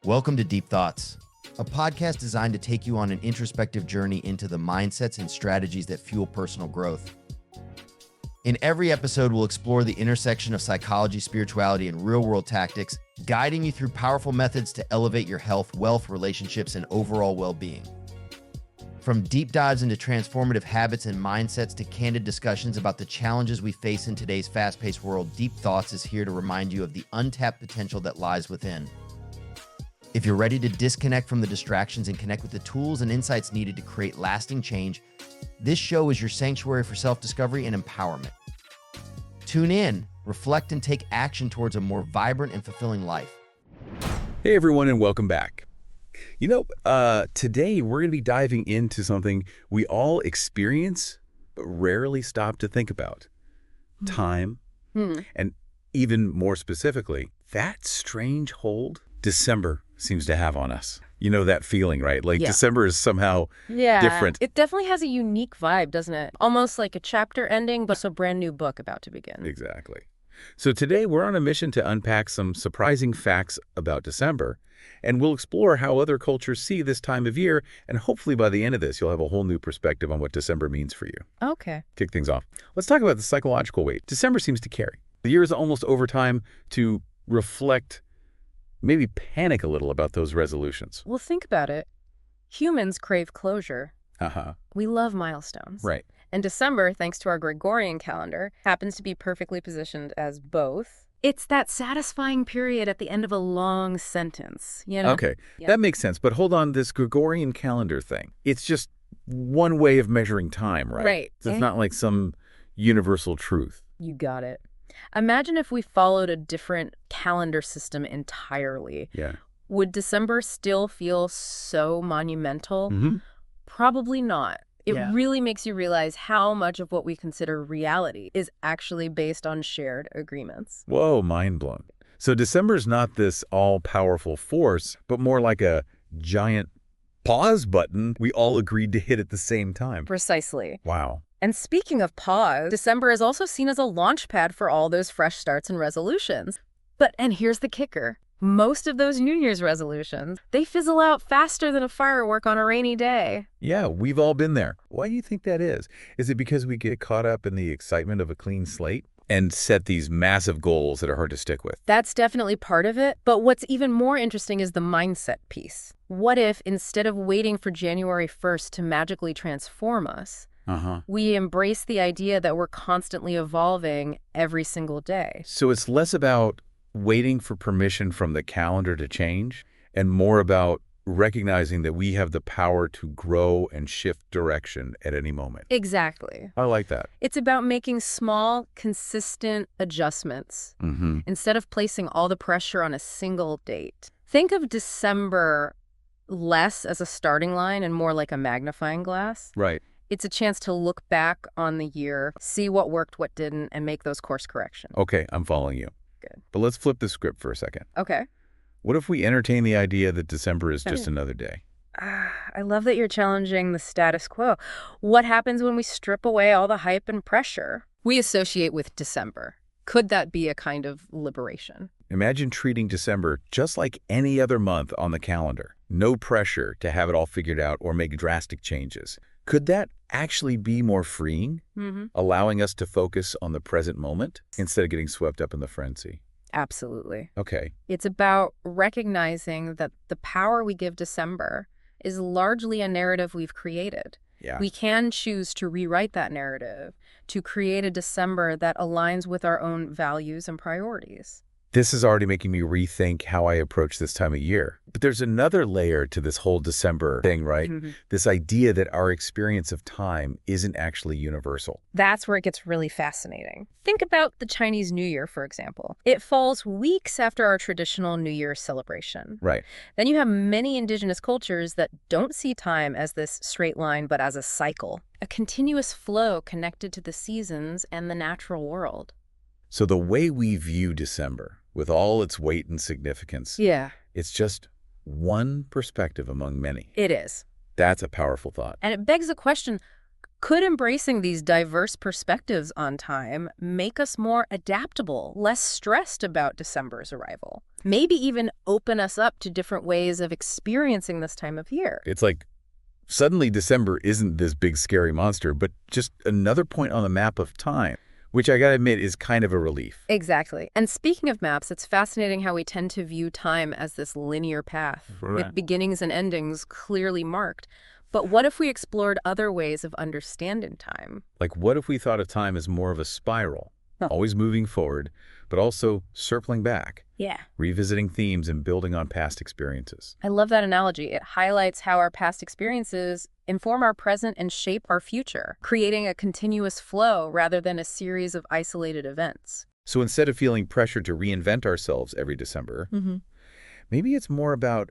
Welcome to Deep Thoughts, a podcast designed to take you on an introspective journey into the mindsets and strategies that fuel personal growth. In every episode, we'll explore the intersection of psychology, spirituality, and real-world tactics, guiding you through powerful methods to elevate your health, wealth, relationships, and overall well-being. From deep dives into transformative habits and mindsets to candid discussions about the challenges we face in today's fast-paced world, Deep Thoughts is here to remind you of the untapped potential that lies within. If you're ready to disconnect from the distractions and connect with the tools and insights needed to create lasting change, this show is your sanctuary for self-discovery and empowerment. Tune in, reflect, and take action towards a more vibrant and fulfilling life. Hey everyone, and welcome back. Today we're going to be diving into something we all experience but rarely stop to think about. Time, and even more specifically, that strange hold December seems to have on us. You know that feeling, right? Like December is somehow different. It definitely has a unique vibe, doesn't it? Almost like a chapter ending, but a brand new book about to begin. Exactly. So today we're on a mission to unpack some surprising facts about December, and we'll explore how other cultures see this time of year, and hopefully by the end of this, you'll have a whole new perspective on what December means for you. Okay. Kick things off. Let's talk about the psychological weight December seems to carry. The year is almost over time to reflect, maybe panic a little about those resolutions. Well, think about it. Humans crave closure. We love milestones. Right. And December, thanks to our Gregorian calendar, happens to be perfectly positioned as both. It's that satisfying period at the end of a long sentence, you know? Okay, that makes sense. But hold on, this Gregorian calendar thing, it's just one way of measuring time, right? Right. It's not like some universal truth. You got it. Imagine if we followed a different calendar system entirely. Yeah. Would December still feel so monumental? Probably not. It really makes you realize how much of what we consider reality is actually based on shared agreements. Whoa, mind blown. So December's not this all-powerful force, but more like a giant pause button we all agreed to hit at the same time. Precisely. Wow. And speaking of pause, December is also seen as a launch pad for all those fresh starts and resolutions. And here's the kicker. Most of those New Year's resolutions, they fizzle out faster than a firework on a rainy day. Yeah, we've all been there. Why do you think that is? Is it because we get caught up in the excitement of a clean slate and set these massive goals that are hard to stick with? That's definitely part of it. But what's even more interesting is the mindset piece. What if, instead of waiting for January 1st to magically transform us, we embrace the idea that we're constantly evolving every single day? So it's less about waiting for permission from the calendar to change and more about recognizing that we have the power to grow and shift direction at any moment. Exactly. I like that. It's about making small, consistent adjustments instead of placing all the pressure on a single date. Think of December less as a starting line and more like a magnifying glass. Right. It's a chance to look back on the year, see what worked, what didn't, and make those course corrections. Okay, I'm following you. Good. But let's flip the script for a second. Okay. What if we entertain the idea that December is just another day? I love that you're challenging the status quo. What happens when we strip away all the hype and pressure we associate with December? Could that be a kind of liberation? Imagine treating December just like any other month on the calendar. No pressure to have it all figured out or make drastic changes. Could that actually be more freeing, allowing us to focus on the present moment instead of getting swept up in the frenzy? Absolutely. Okay. It's about recognizing that the power we give December is largely a narrative we've created. Yeah. We can choose to rewrite that narrative, to create a December that aligns with our own values and priorities. This is already making me rethink how I approach this time of year. But there's another layer to this whole December thing, right? This idea that our experience of time isn't actually universal. That's where it gets really fascinating. Think about the Chinese New Year, for example. It falls weeks after our traditional New Year celebration. Right. Then you have many indigenous cultures that don't see time as this straight line, but as a cycle, a continuous flow connected to the seasons and the natural world. So the way we view December, with all its weight and significance, it's just one perspective among many. It is. That's a powerful thought. And it begs the question, Could embracing these diverse perspectives on time make us more adaptable, less stressed about December's arrival? Maybe even open us up to different ways of experiencing this time of year. It's like suddenly December isn't this big scary monster, but just another point on the map of time, which I gotta admit is kind of a relief. Exactly. And speaking of maps, it's fascinating how we tend to view time as this linear path, with beginnings and endings clearly marked. But what if we explored other ways of understanding time? Like, what if we thought of time as more of a spiral, always moving forward, but also circling back, Yeah. revisiting themes and building on past experiences? I love that analogy. It highlights how our past experiences inform our present and shape our future, creating a continuous flow rather than a series of isolated events. So instead of feeling pressured to reinvent ourselves every December, maybe it's more about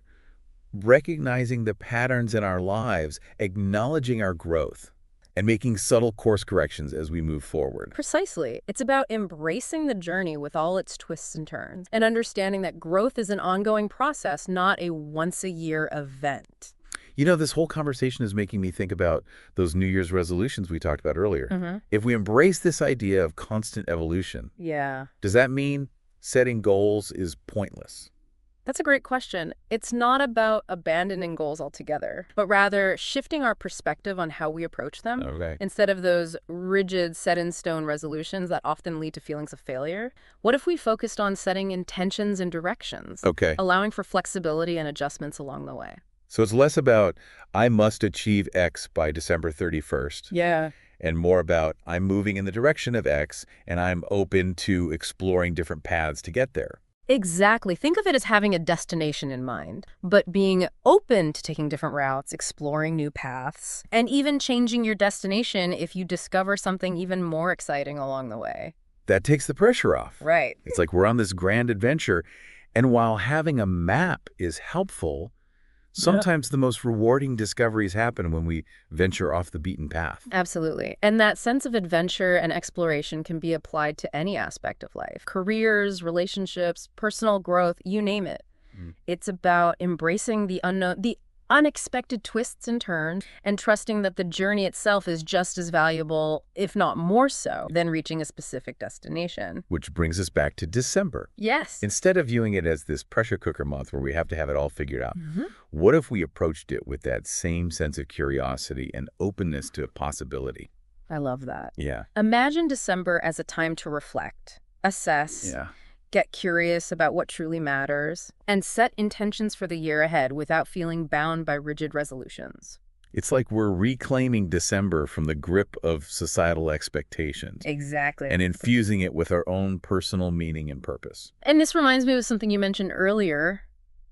recognizing the patterns in our lives, acknowledging our growth, and making subtle course corrections as we move forward. Precisely. It's about embracing the journey with all its twists and turns, and understanding that growth is an ongoing process, not a once-a-year event. You know, this whole conversation is making me think about those New Year's resolutions we talked about earlier. If we embrace this idea of constant evolution, does that mean setting goals is pointless? That's a great question. It's not about abandoning goals altogether, but rather shifting our perspective on how we approach them. Instead of those rigid, set-in-stone resolutions that often lead to feelings of failure, what if we focused on setting intentions and directions, allowing for flexibility and adjustments along the way? So it's less about, I must achieve X by December 31st. And more about, I'm moving in the direction of X, and I'm open to exploring different paths to get there. Exactly. Think of it as having a destination in mind, but being open to taking different routes, exploring new paths, and even changing your destination if you discover something even more exciting along the way. That takes the pressure off. Right. It's like we're on this grand adventure, and while having a map is helpful, sometimes the most rewarding discoveries happen when we venture off the beaten path. Absolutely. And that sense of adventure and exploration can be applied to any aspect of life. Careers, relationships, personal growth, you name it. It's about embracing the unknown, the unexpected twists and turns, and trusting that the journey itself is just as valuable, if not more so, than reaching a specific destination. Which brings us back to December. Yes. Instead of viewing it as this pressure cooker month where we have to have it all figured out, what if we approached it with that same sense of curiosity and openness to possibility? I love that. Yeah. Imagine December as a time to reflect, assess, get curious about what truly matters, and set intentions for the year ahead without feeling bound by rigid resolutions. It's like we're reclaiming December from the grip of societal expectations. Exactly. And infusing it with our own personal meaning and purpose. And this reminds me of something you mentioned earlier,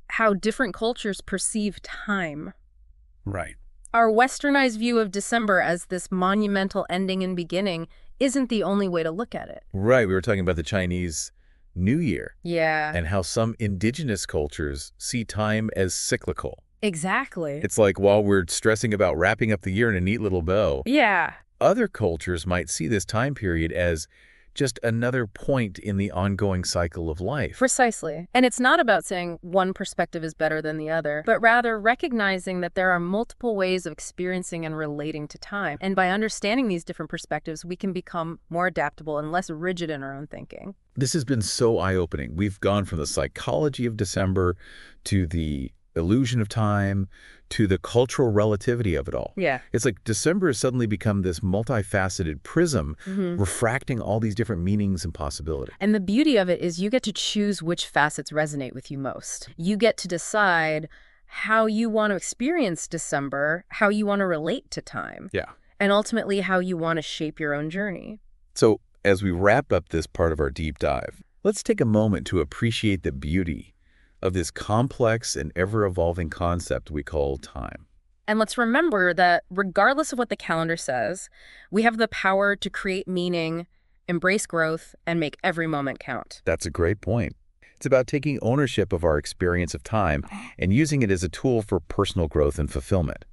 how different cultures perceive time. Right. Our westernized view of December as this monumental ending and beginning isn't the only way to look at it. Right. We were talking about the Chinese New Year. Yeah. And how some indigenous cultures see time as cyclical. Exactly. It's like while we're stressing about wrapping up the year in a neat little bow, other cultures might see this time period as just another point in the ongoing cycle of life. Precisely. And it's not about saying one perspective is better than the other, but rather recognizing that there are multiple ways of experiencing and relating to time. And by understanding these different perspectives, we can become more adaptable and less rigid in our own thinking. This has been so eye-opening. We've gone from the psychology of December to the illusion of time to the cultural relativity of it all. Yeah. It's like December has suddenly become this multifaceted prism, refracting all these different meanings and possibilities. And the beauty of it is you get to choose which facets resonate with you most. You get to decide how you want to experience December, how you want to relate to time. Yeah. And ultimately how you want to shape your own journey. So as we wrap up this part of our deep dive, let's take a moment to appreciate the beauty of this complex and ever-evolving concept we call time. And let's remember that regardless of what the calendar says, we have the power to create meaning, embrace growth, and make every moment count. That's a great point. It's about taking ownership of our experience of time and using it as a tool for personal growth and fulfillment.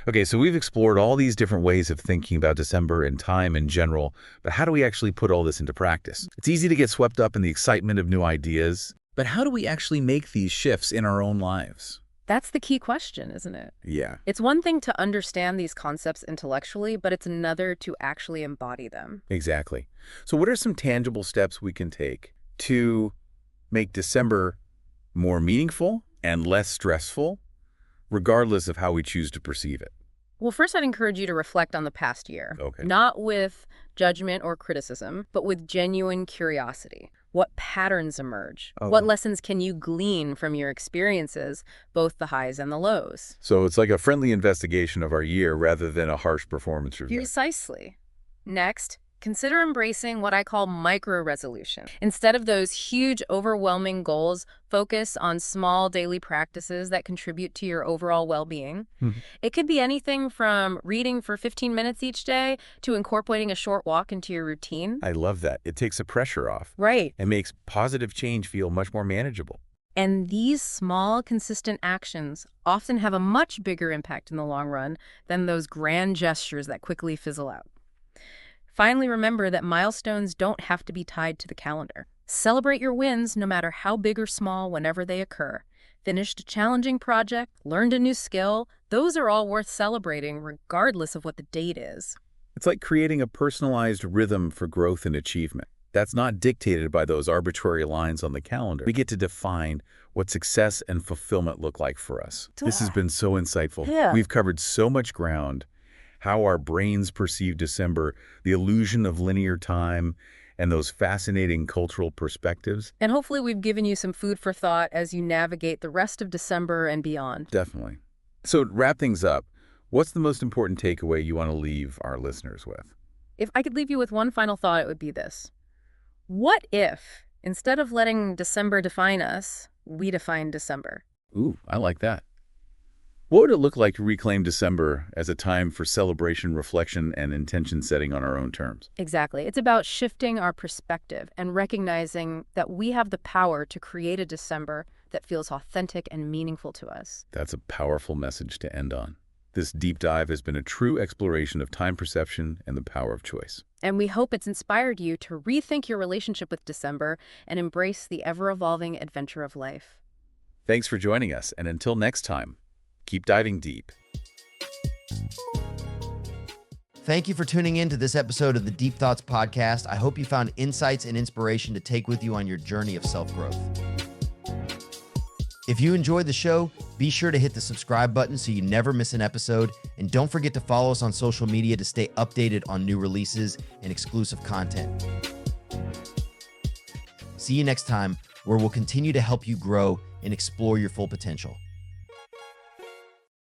Okay, so we've explored all these different ways of thinking about December and time in general, but how do we actually put all this into practice? It's easy to get swept up in the excitement of new ideas, but how do we actually make these shifts in our own lives? That's the key question, isn't it? Yeah, It's one thing to understand these concepts intellectually, but it's another to actually embody them. exactly. So what are some tangible steps we can take to make December more meaningful and less stressful, regardless of how we choose to perceive it? Well, first, I'd encourage you to reflect on the past year. Okay. Not with judgment or criticism, but with genuine curiosity. What patterns emerge? Oh. What lessons can you glean from your experiences, both the highs and the lows? So it's like a friendly investigation of our year rather than a harsh performance review. Precisely. Next, consider embracing what I call micro-resolution. Instead of those huge, overwhelming goals, focus on small daily practices that contribute to your overall well-being. It could be anything from reading for 15 minutes each day to incorporating a short walk into your routine. I love that. It takes the pressure off. Right. And makes positive change feel much more manageable. And these small, consistent actions often have a much bigger impact in the long run than those grand gestures that quickly fizzle out. Finally, remember that milestones don't have to be tied to the calendar. Celebrate your wins no matter how big or small whenever they occur. Finished a challenging project, learned a new skill, those are all worth celebrating regardless of what the date is. It's like creating a personalized rhythm for growth and achievement. That's not dictated by those arbitrary lines on the calendar. We get to define what success and fulfillment look like for us. This has been so insightful. Yeah. We've covered so much ground. How our brains perceive December, the illusion of linear time, and those fascinating cultural perspectives. And hopefully we've given you some food for thought as you navigate the rest of December and beyond. Definitely. So to wrap things up, what's the most important takeaway you want to leave our listeners with? If I could leave you with one final thought, it would be this. What if, instead of letting December define us, we define December? Ooh, I like that. What would it look like to reclaim December as a time for celebration, reflection, and intention setting on our own terms? Exactly. It's about shifting our perspective and recognizing that we have the power to create a December that feels authentic and meaningful to us. That's a powerful message to end on. This deep dive has been a true exploration of time perception and the power of choice. And we hope it's inspired you to rethink your relationship with December and embrace the ever-evolving adventure of life. Thanks for joining us, and until next time, keep diving deep. Thank you for tuning in to this episode of the Deep Thoughts Podcast. I hope you found insights and inspiration to take with you on your journey of self-growth. If you enjoyed the show, be sure to hit the subscribe button so you never miss an episode. And don't forget to follow us on social media to stay updated on new releases and exclusive content. See you next time, where we'll continue to help you grow and explore your full potential.